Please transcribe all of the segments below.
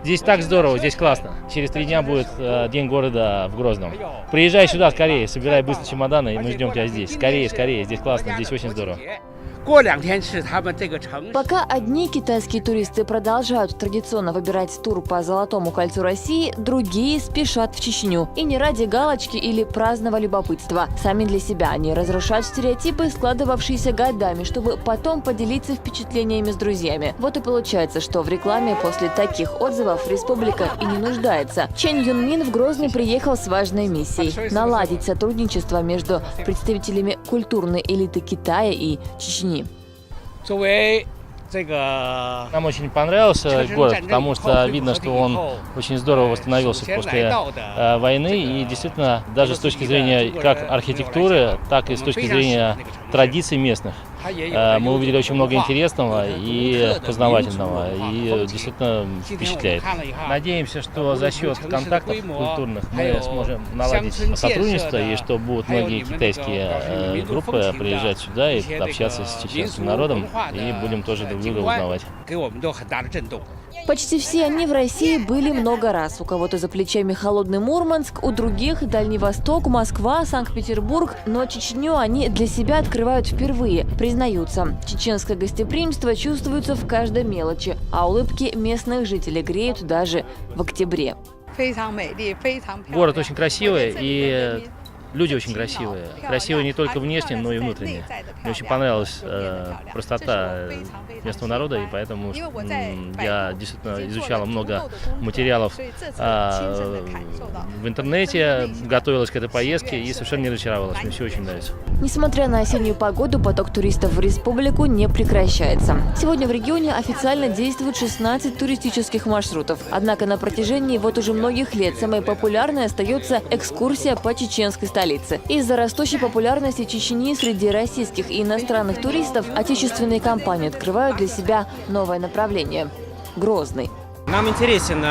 Здесь так здорово, здесь классно. Через 3 дня будет День города в Грозном. Приезжай сюда скорее, собирай быстро чемоданы, и мы ждем тебя здесь. Скорее, скорее, здесь классно, здесь очень здорово. Пока одни китайские туристы продолжают традиционно выбирать тур по Золотому кольцу России, другие спешат в Чечню. И не ради галочки или праздного любопытства. Сами для себя они разрушают стереотипы, складывавшиеся годами, чтобы потом поделиться впечатлениями с друзьями. Вот и получается, что в рекламе после таких отзывов республика и не нуждается. Чен Юнмин в Грозный приехал с важной миссией – наладить сотрудничество между представителями культурной элиты Китая и Чечни. Нам очень понравился город, потому что видно, что он очень здорово восстановился после войны. И действительно, даже с точки зрения как архитектуры, так и с точки зрения традиций местных, мы увидели очень много интересного и познавательного, и действительно впечатляет. Надеемся, что за счет контактов культурных мы сможем наладить сотрудничество, и что будут многие китайские группы приезжать сюда и общаться с чеченским народом, и будем тоже друг друга узнавать. Почти все они в России были много раз. У кого-то за плечами холодный Мурманск, у других Дальний Восток, Москва, Санкт-Петербург. Но Чечню они для себя открывают впервые. Признаются, чеченское гостеприимство чувствуется в каждой мелочи, а улыбки местных жителей греют даже в октябре. Город очень красивый, и люди очень красивые. Красивые не только внешне, но и внутренне. Мне очень понравилась простота местного народа, и поэтому я действительно изучала много материалов в интернете, готовилась к этой поездке и совершенно не разочаровалась. Мне все очень нравится. Несмотря на осеннюю погоду, поток туристов в республику не прекращается. Сегодня в регионе официально действует 16 туристических маршрутов. Однако на протяжении вот уже многих лет самой популярной остается экскурсия по чеченской столице. Из-за растущей популярности Чечни среди российских и иностранных туристов отечественные компании открывают для себя новое направление – Грозный. Нам интересен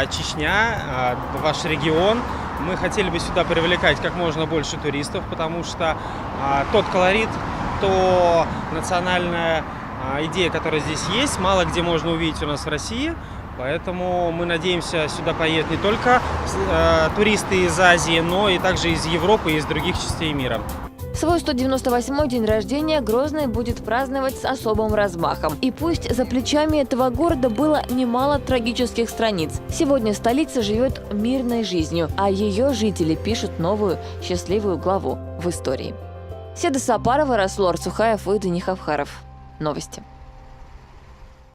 Чечня, ваш регион. Мы хотели бы сюда привлекать как можно больше туристов, потому что тот колорит, то национальная идея, которая здесь есть, мало где можно увидеть у нас в России. Поэтому мы надеемся, сюда поедут не только туристы из Азии, но и также из Европы и из других частей мира. Свой 198-й день рождения Грозный будет праздновать с особым размахом. И пусть за плечами этого города было немало трагических страниц, сегодня столица живет мирной жизнью, а ее жители пишут новую счастливую главу в истории. Седа Сапарова, Расул Арцухаев и Дани Хавхаров. Новости.